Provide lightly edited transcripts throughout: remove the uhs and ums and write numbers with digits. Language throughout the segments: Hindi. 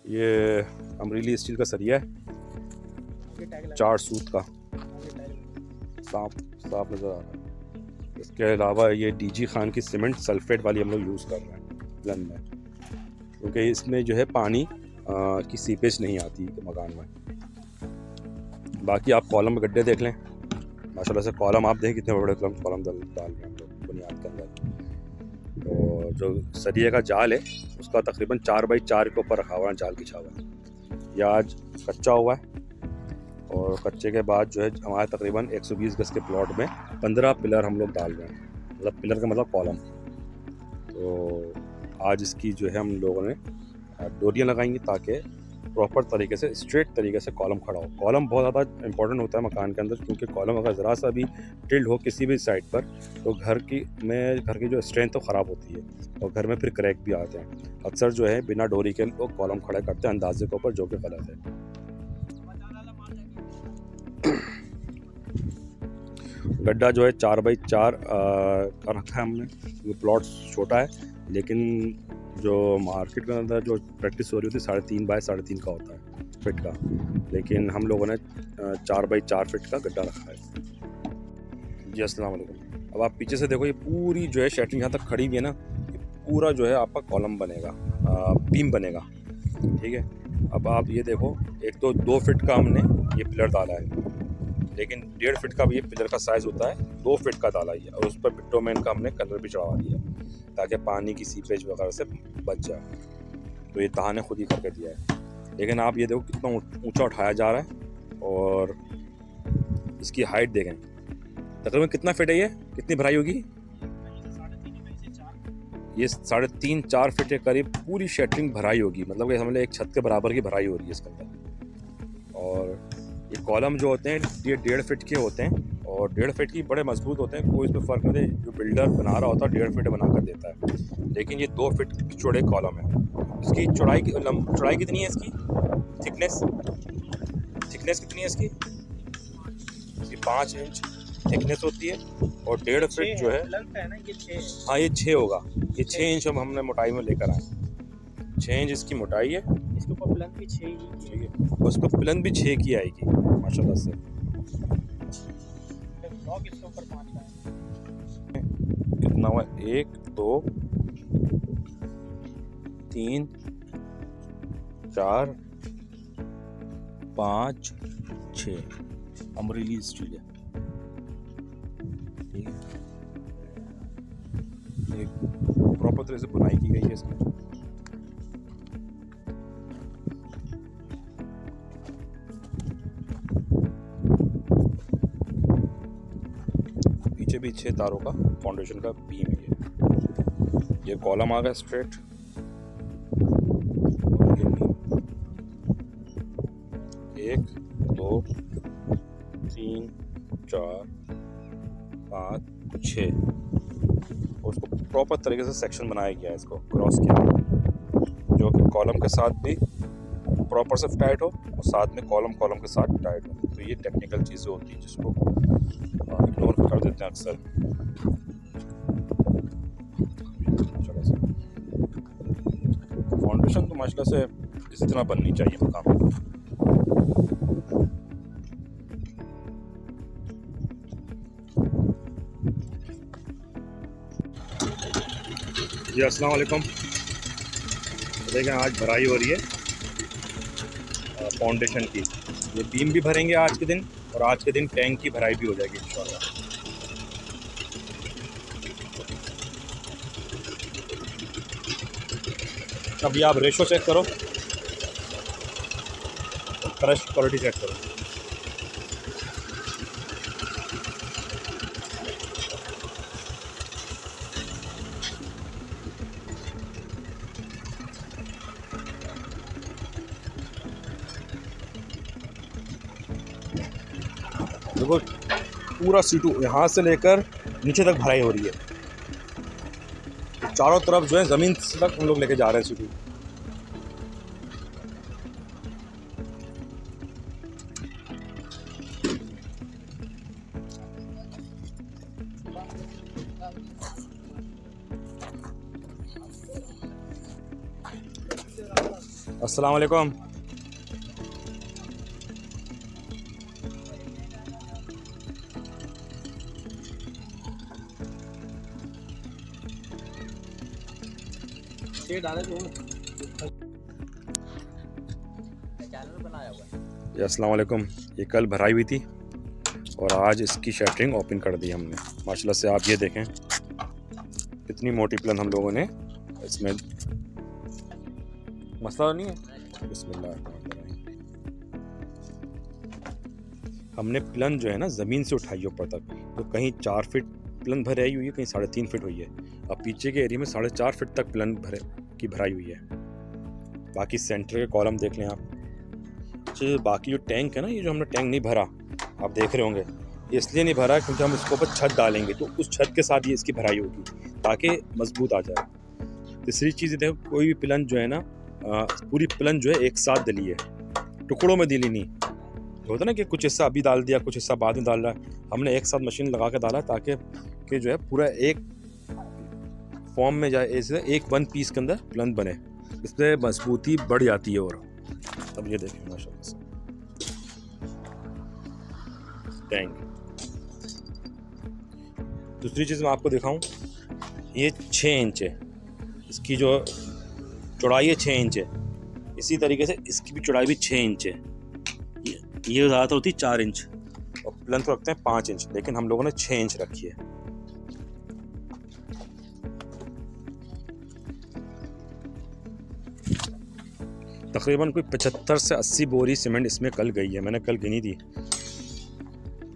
ये अमरीली स्टील का सरिया है, 4 सूत का, साफ साफ नज़र आ रहा है। इसके अलावा ये डीजी खान की सीमेंट सल्फेट वाली हम लोग यूज़ कर रहे हैं ब्लेंड में, क्योंकि इसमें जो है पानी की सीपेज नहीं आती मकान में। बाकी आप कॉलम में गड्ढे देख लें, माशाल्लाह से कॉलम आप देखें कितने बड़े कॉलम डाल रहे हैं हम लोग बुनियाद के अंदर। और जो सरिये का जाल है उसका तकरीबन 4 बाई 4 के ऊपर रखा हुआ है, जाल बिछा हुआ है। यह आज कच्चा हुआ है और कच्चे के बाद जो है हमारे तकरीबन 120 गज के प्लॉट में 15 पिलर हम लोग डाल रहे हैं, मतलब पिलर का मतलब कॉलम। तो आज इसकी जो है हम लोगों ने डोरियाँ लगाएंगी ताकि प्रॉपर तरीके से स्ट्रेट तरीके से कॉलम खड़ा हो। कॉलम बहुत ज़्यादा इंपॉर्टेंट होता है मकान के अंदर, क्योंकि कॉलम अगर ज़रा सा भी टिल्ड हो किसी भी साइड पर तो घर की जो स्ट्रेंथ तो ख़राब होती है और घर में फिर क्रैक भी आते हैं। अक्सर जो है बिना डोरी के लोग कॉलम खड़े करते हैं अंदाजे के ऊपर, जो कि गलत है। गड्ढा जो है 4 बाई 4 का रखा है हमने। ये प्लॉट छोटा है, लेकिन जो मार्केट के अंदर जो प्रैक्टिस हो रही होती है 3.5 बाई 3.5 का होता है फिट का, लेकिन हम लोगों ने 4 बाई 4 फिट का गड्ढा रखा है। जी अस्सलाम वालेकुम। अब आप पीछे से देखो, ये पूरी जो है शटरिंग यहाँ तक खड़ी हुई है ना, ये पूरा जो है आपका कॉलम बनेगा, बीम बनेगा, ठीक है। अब आप ये देखो, एक तो 2 फिट का हमने ये पिलर डाला है, लेकिन 1.5 फिट का भी ये पिलर का साइज़ होता है, 2 फिट का डाला ही है। और उस पर बिटोमेन का हमने कलर भी चढ़ा दिया ताकि पानी की सीपेज वगैरह से बच जाए। तो ये तहाने खुद ही करके दिया है। लेकिन आप ये देखो कितना ऊंचा उठाया जा रहा है और इसकी हाइट देखें, तकरीबन कितना फिट है, ये कितनी भराई होगी? ये 3.5-4 फिट के करीब पूरी शटरिंग भराई होगी, मतलब कि हमने एक छत के बराबर की भराई हो रही है इसके अंदर। और ये कॉलम जो होते हैं ये 1.5 फिट के होते हैं और 1.5 फिट की बड़े मजबूत होते हैं, कोई इसमें फ़र्क नहीं है। जो बिल्डर बना रहा होता है 1.5 फिट बना कर देता है, लेकिन ये 2 फिट चौड़े कॉलम है। इसकी चौड़ाई कितनी है, इसकी थिकनेस कितनी है इसकी? 5 इंच थिकनेस होती है और 1.5 फिट जो है हाँ ये 6 होगा, ये 6 इंच हमने मोटाई में लेकर आए। 6 इंच इसकी मोटाई है, इसको प्लंग भी 6 ही ठीक है, उसको प्लंग भी 6 की आएगी माशाल्लाह से। इसके ऊपर 5 का है। कितना हुआ? 1 2 3 4 5 6 अमरीली स्टील है, ठीक है। एक प्रॉपर तरह से बुनाई की गई है इसमें। पीछे भी 6 तारों का फाउंडेशन का बीम है। ये कॉलम आ गया स्ट्रेट, और ये बीम 1 2 3 4 5 6, उसको प्रॉपर तरीके से सेक्शन बनाया गया है, इसको क्रॉस किया, जो कि कॉलम के साथ भी प्रॉपर से टाइट हो और साथ में कॉलम के साथ टाइट हो। तो ये टेक्निकल चीज़ें होती हैं जिसको इग्नोर कर देते हैं अक्सर। फाउंडेशन तो माशाल्लाह से इसी तरह बननी चाहिए मकान। जी अस्सलाम वालेकुम। देखें आज भराई हो रही है फाउंडेशन की। ये बीम भी भरेंगे आज के दिन और आज के दिन टैंक की भराई भी हो जाएगी इंशाल्लाह। अभी आप रेशो चेक करो, क्रश क्वालिटी चेक करो। देखो पूरा सीटू यहाँ से लेकर नीचे तक भराई हो रही है, चारों तरफ जो है ज़मीन तक हम लोग लेके जा रहे हैं सीटू। अस्सलाम वालेकुम। ये डाले तो चैनल बनाया हुआ है। जी अस्सलाम वालेकुम। ये कल भराई हुई थी और आज इसकी शटरिंग ओपन कर दी हमने। माशाल्लाह से आप ये देखें कितनी मोटी प्लन हम लोगों ने इसमें। मसला नहीं है। बिस्मिल्लाह। हमने प्लन जो है ना ज़मीन से उठाई है ऊपर तक, तो कहीं 4 फीट प्लन भराई हुई है, कहीं 3.5 फीट हुई है। अब पीछे के एरिया में 4.5 फीट तक प्लन भराई हुई है। बाकी सेंटर के कॉलम देख लें आप। अच्छा, बाकी जो टैंक है ना, ये जो हमने टैंक नहीं भरा, आप देख रहे होंगे, ये इसलिए नहीं भरा क्योंकि हम इसके ऊपर छत डालेंगे, तो उस छत के साथ ये इसकी भराई होगी ताकि मजबूत आ जाए। तीसरी चीज़ देखो, कोई भी प्लन जो है ना, पूरी प्लन जो है एक साथ डली है, टुकड़ों में डली नहीं। होता ना कि कुछ हिस्सा अभी डाल दिया, कुछ हिस्सा बाद में डाल रहा है। हमने एक साथ मशीन लगा के डाला ताकि कि जो है पूरा एक फॉर्म में जाए, ऐसे एक वन पीस के अंदर प्लन बने, इससे मजबूती बढ़ जाती है। और अब ये देखें माशाल्लाह से टैंक। दूसरी चीज़ मैं आपको दिखाऊं, ये 6 इंच है, इसकी जो चौड़ाई है 6 इंच है। इसी तरीके से इसकी भी चौड़ाई भी 6 इंच है। ये ज़्यादातर होती है 4 इंच और प्लन तो रखते हैं 5 इंच, लेकिन हम लोगों ने 6 इंच रखी है। तकरीबन कोई 75 से 80 बोरी सीमेंट इसमें कल गई है। मैंने कल गिनी थी।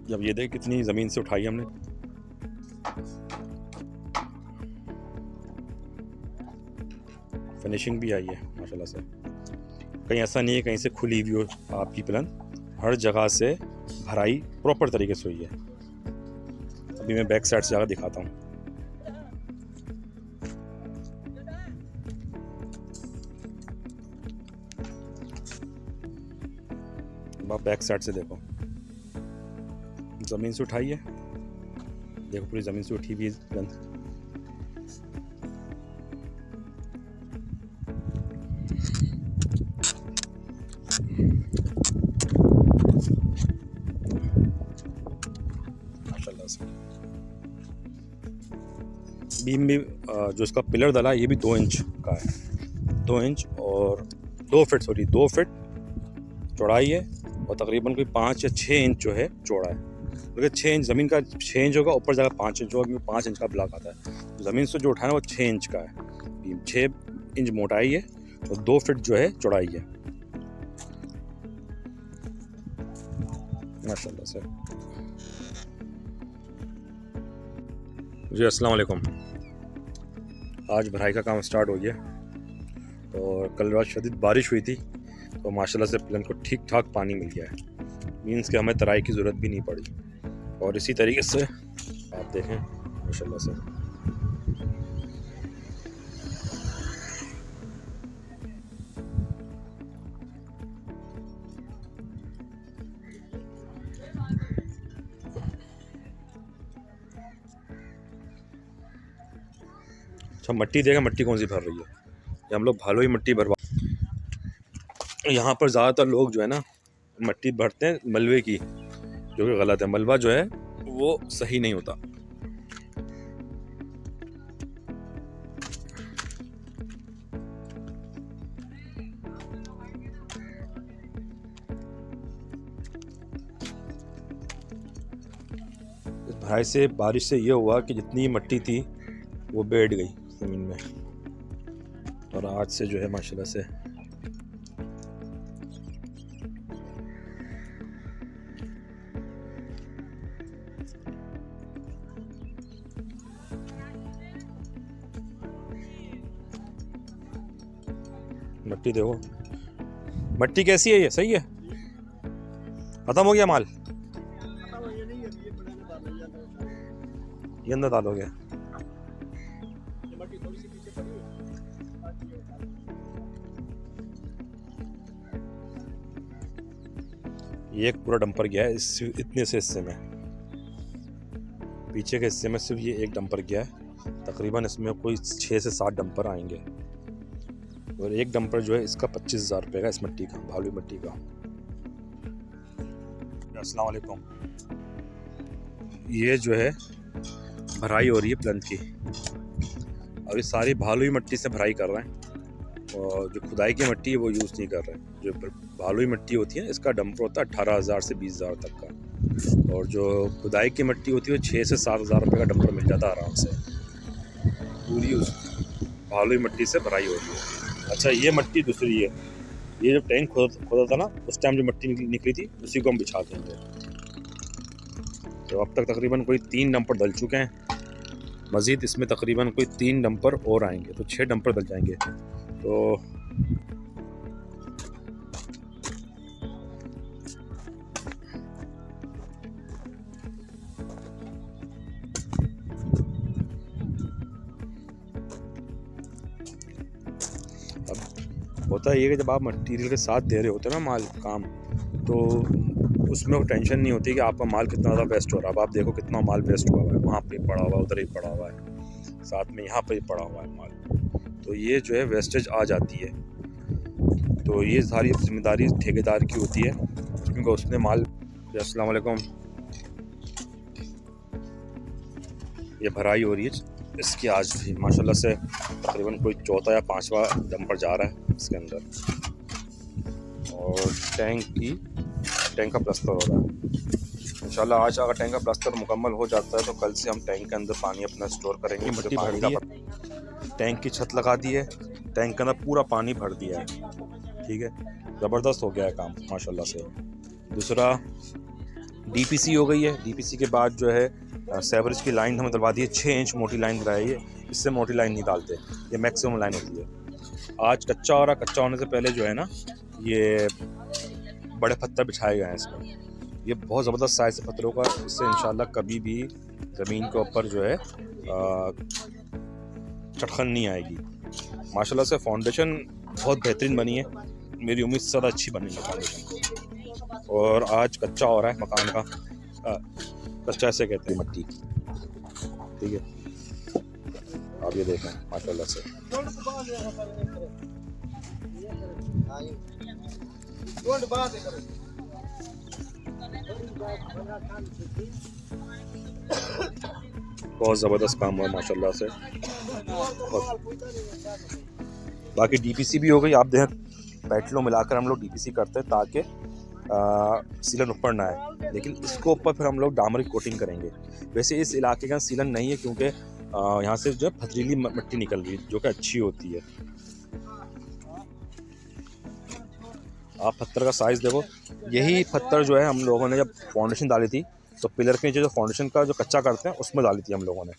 जब ये देख कितनी ज़मीन से उठाई हमने। फिनिशिंग भी आई है माशाल्लाह से। कहीं ऐसा नहीं है कहीं से खुली हुई हो आपकी प्लन, हर जगह से भराई प्रॉपर तरीके से हुई है। अभी मैं बैक साइड से जाकर दिखाता हूँ। आप बैक साइड से देखो, ज़मीन से उठाई है, देखो पूरी ज़मीन से उठी हुई प्लन। बीम भी जो इसका पिलर डला ये भी 2 इंच का है। 2 इंच और 2 फीट चौड़ाई है और तकरीबन कोई 5 या 6 इंच जो है चौड़ा है। क्योंकि 6 इंच ज़मीन का 6 इंच होगा, ऊपर जाकर 5 इंच होगा, क्योंकि 5 इंच का ब्लॉक आता है। ज़मीन से जो उठाना वो 6 इंच का है। बीम 6 इंच मोटाई है और 2 फीट जो है चौड़ाई है। माशाल्लाह से। जी अस्सलाम वालेकुम। आज भराई का काम स्टार्ट हो गया और कल रात शदीद बारिश हुई थी, तो माशाल्लाह से प्लन को ठीक ठाक पानी मिल गया है। मीन्स कि हमें तराई की ज़रूरत भी नहीं पड़ी। और इसी तरीके से आप देखें माशाल्लाह से अच्छा। मट्टी देगा, मट्टी कौन सी भर रही है, ये हम लोग भालो ही मट्टी भरवा। यहाँ पर ज़्यादातर लोग जो है ना मट्टी भरते हैं मलबे की, जो कि गलत है। मलबा जो है वो सही नहीं होता। इस भराई से, बारिश से ये हुआ कि जितनी मट्टी थी वो बैठ गई ज़मीन में, और आज से जो है माशाल्लाह से मट्टी देखो। मट्टी कैसी है, ये सही है, खत्म हो गया माल, ये अंदर डालोगे। ये एक पूरा डंपर गया है इस इतने से हिस्से में। पीछे के हिस्से में सिर्फ ये एक डंपर गया है। तकरीबन इसमें कोई 6 से 7 डंपर आएंगे। और एक डंपर जो है इसका 25,000 रुपये का, इस मिट्टी का, भालू मिट्टी का। अस्सलाम वालेकुम। ये जो है भराई हो रही है प्लंथ की, और ये सारी भालू मिट्टी से भराई कर रहे हैं, और जो खुदाई की मिट्टी है वो यूज़ नहीं कर रहे हैं। जो भालू मिट्टी होती है इसका डंपर होता है 18,000 से 20,000 तक का, और जो खुदाई की मिट्टी होती है वो 6 से 7,000 रुपये का डंपर मिल जाता है आराम से। पूरी उस भालू मिट्टी से भराई हो रही है। अच्छा, ये मिट्टी दूसरी है, ये जब टैंक खोदा था ना उस टाइम जो मिट्टी निकली थी उसी को हम बिछा देंगे। तो अब तक तकरीबन कोई 3 डंपर डल चुके हैं, मज़ीद इसमें तकरीबन कोई 3 डंपर और आएंगे, तो 6 डंपर डल जाएंगे। तो होता है ये कि जब आप मटेरियल के साथ दे रहे होते हैं ना माल काम, तो उसमें वो टेंशन नहीं होती कि आपका माल कितना ज़्यादा वेस्ट हो रहा है। अब आप देखो कितना माल वेस्ट हुआ हुआ है, वहाँ पे पड़ा हुआ है, उधर ही पड़ा हुआ है, साथ में यहाँ पे ही पड़ा हुआ है माल। तो ये जो है वेस्टेज आ जाती है, तो ये सारी जिम्मेदारी ठेकेदार की होती है, क्योंकि उसने माल। अस्सलाम वालेकुम। ये भराई हो रही है इसकी आज भी माशाल्लाह से, तकरीबन कोई चौथा या 5वां डंपर जा रहा है इसके अंदर, और टैंक का प्लास्टर हो रहा है। इंशाल्लाह आज अगर टैंक का प्लास्टर मुकम्मल हो जाता है तो कल से हम टैंक के अंदर पानी अपना स्टोर करेंगे। मिट्टी भर दी है, टैंक की छत लगा दी है, टैंक के अंदर पूरा पानी भर दिया है। ठीक है, ज़बरदस्त हो गया है काम माशाल्लाह से। दूसरा DPC हो गई है। DPC के बाद जो है सेवरेज की लाइन हमें डलवा दी है, 6 इंच मोटी लाइन डलाई है, इससे मोटी लाइन नहीं डालते, ये मैक्सिमम लाइन होती है। आज कच्चा हो रहा, कच्चा होने से पहले जो है ना ये बड़े पत्थर बिछाए गए हैं इसमें। ये बहुत ज़बरदस्त साइज़ है पत्थरों का, इससे इंशाल्लाह कभी भी ज़मीन के ऊपर जो है चटखन नहीं आएगी। माशाल्लाह से फाउंडेशन बहुत बेहतरीन बनी है, मेरी उम्मीद से ज़्यादा अच्छी बनी है फाउंडेशन। और आज कच्चा हो रहा है मकान का, कच्चा ऐसे कहते हैं मट्टी, ठीक है। आप ये देखें माशाल्लाह से बहुत ज़बरदस्त काम हुआ माशाल्लाह से। बाकी DPC भी हो गई। आप देखें पेट्रोल मिलाकर हम लोग DPC करते हैं ताकि सीलन ऊपर ना आए, लेकिन इसको ऊपर फिर हम लोग डामर की कोटिंग करेंगे। वैसे इस इलाके का सीलन नहीं है, क्योंकि यहाँ से जो पथरीली मिट्टी निकल रही है जो कि अच्छी होती है। आप पत्थर का साइज़ देखो, यही पत्थर जो है हम लोगों ने जब फाउंडेशन डाली थी तो पिलर के नीचे जो फाउंडेशन का जो कच्चा करते हैं उसमें डाली थी हम लोगों ने।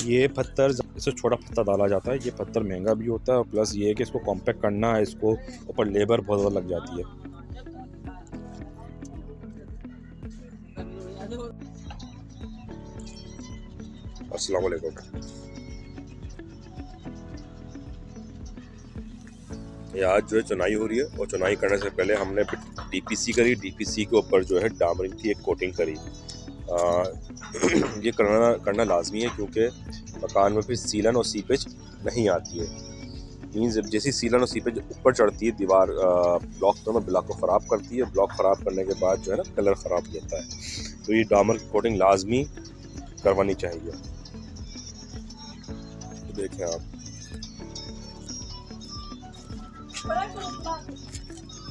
ये पत्थर इससे छोटा पत्थर डाला जाता है, ये पत्थर महंगा भी होता है, और प्लस ये है कि इसको कॉम्पैक्ट करना है, इसको ऊपर लेबर बहुत ज़्यादा लग जाती है। अस्सलाम वालेकुम। ये आज जो है चुनाई हो रही है, और चुनाई करने से पहले हमने DPC करी, DPC के ऊपर जो है डामरिंग की एक कोटिंग करी। ये करना लाजमी है, क्योंकि मकान में फिर सीलन और सीपेज नहीं आती है। मीन्स जैसी सीलन और सीपेज ऊपर चढ़ती है दीवार ब्लॉक, तो ब्लॉक को ख़राब करती है, ब्लॉक ख़राब करने के बाद जो है ना कलर ख़राब हो जाता है। तो ये डामर की कोटिंग लाजमी करवानी चाहिए। तो देखें आप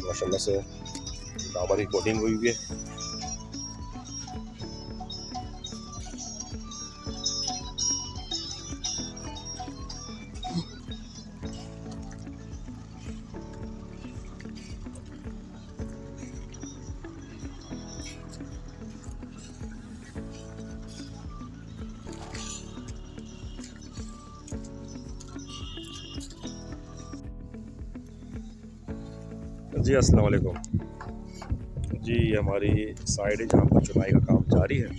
माशाल्लाह से डामर की कोटिंग हुई है। जी अस्सलाम वालेकुम जी, हमारी साइड है जहाँ पर चुनाई का काम जारी है।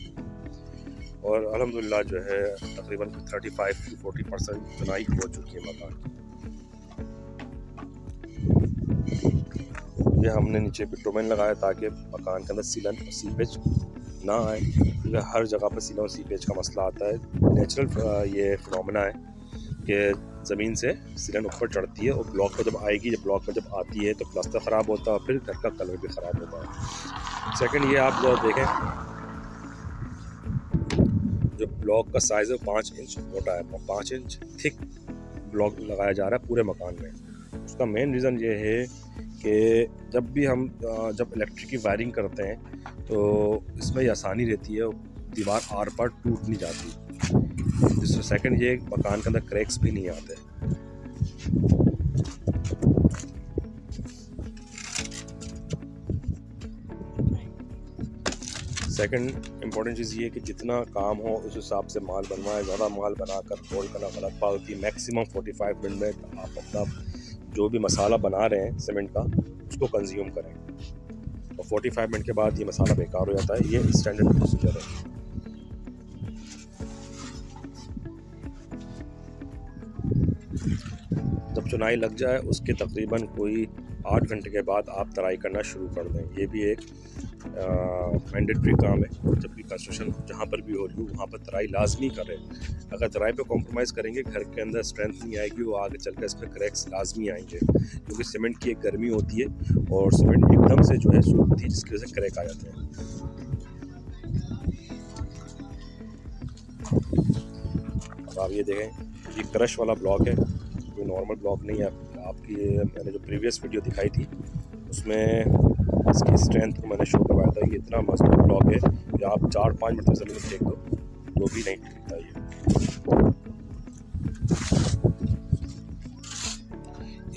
और अल्हम्दुलिल्लाह जो है तकरीबन 35 to 40% चुनाई हो चुकी है मकान। ये हमने नीचे बिटुमेन लगाया ताकि मकान के अंदर सीलन और सीपेज ना आए, क्योंकि हर जगह पर सीलन और सीपेज का मसला आता है। नेचुरल ये फिनोमेना है कि ज़मीन से सीलन ऊपर चढ़ती है और ब्लॉक पर जब आएगी, जब ब्लॉक पर जब आती है तो प्लास्टर ख़राब होता है और फिर घर का कलर भी ख़राब होता है। सेकंड ये आप जब देखें, जो ब्लॉक का साइज़ है 5 इंच मोटा है, 5 इंच थिक ब्लॉक लगाया जा रहा है पूरे मकान में। उसका मेन रीज़न ये है कि जब भी हम जब इलेक्ट्रिक की वायरिंग करते हैं तो इसमें ये आसानी रहती है, दीवार आर पार टूट नहीं जाती। जिससे सेकंड ये मकान के अंदर क्रैक्स भी नहीं आते। सेकंड इम्पॉर्टेंट चीज़ ये है कि जितना काम हो उस हिसाब से माल बनवाएं। ज़्यादा माल बनाकर होल्ड करना गलत बात होती है। मैक्सिमम 45 मिनट में आप अपना जो भी मसाला बना रहे हैं सीमेंट का उसको कंज्यूम करें, और 45 मिनट के बाद ये मसाला बेकार हो जाता है। ये स्टैंडर्ड प्रोसीजर है। जब चुनाई लग जाए उसके तकरीबन कोई 8 घंटे के बाद आप तराई करना शुरू कर दें। ये भी एक मैंडेटरी काम है। जब भी कंस्ट्रक्शन जहाँ पर भी हो रही हो वहाँ पर तराई लाजमी करें। अगर तराई पे कॉम्प्रोमाइज़ करेंगे घर के अंदर स्ट्रेंथ नहीं आएगी, वो आगे चलकर इसमें क्रैक्स लाजमी आएंगे, क्योंकि सीमेंट की एक गर्मी होती है और सीमेंट एकदम से जो है सूखती है, जिसकी वजह से क्रैक आ जाते हैं। अब आप ये देखें, ये क्रश वाला ब्लॉक है, कोई नॉर्मल ब्लॉक नहीं है। आपकी मैंने जो प्रीवियस वीडियो दिखाई थी उसमें इसकी स्ट्रेंथ को मैंने शो करवाया था। ये इतना मजबूत ब्लॉक है कि आप 4-5 मिनट में ज़मीन में फेंक दो तो भी नहीं टूटता। ये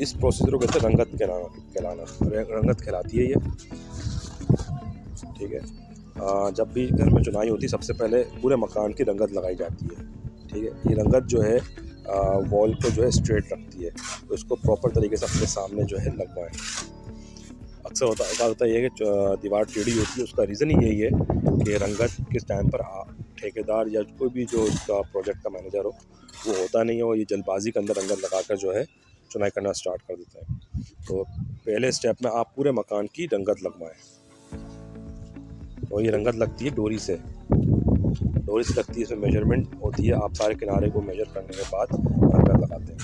इस प्रोसीजर को कहते हैं रंगत कहलाना, रंगत कहलाती है ये, ठीक है। जब भी घर में चुनाई होती है सबसे पहले पूरे मकान की रंगत लगाई जाती है, ठीक है। ये रंगत जो है वॉल को जो है स्ट्रेट रखती है, तो इसको प्रॉपर तरीके से अपने सामने जो है लगवाएं। अक्सर होता है कि दीवार टेढ़ी होती है, उसका रीज़न ही यही है कि रंगत के टाइम पर ठेकेदार या कोई भी जो उसका प्रोजेक्ट का मैनेजर हो वो होता नहीं है, और ये जल्दबाजी के अंदर रंगत लगाकर जो है चुनाई करना स्टार्ट कर देता है। तो पहले स्टेप में आप पूरे मकान की रंगत लगवाएं, और ये रंगत लगती है डोरी से लगती है। इसमें मेजरमेंट होती है, आप सारे किनारे को मेजर करने के बाद रंगत लगाते हैं।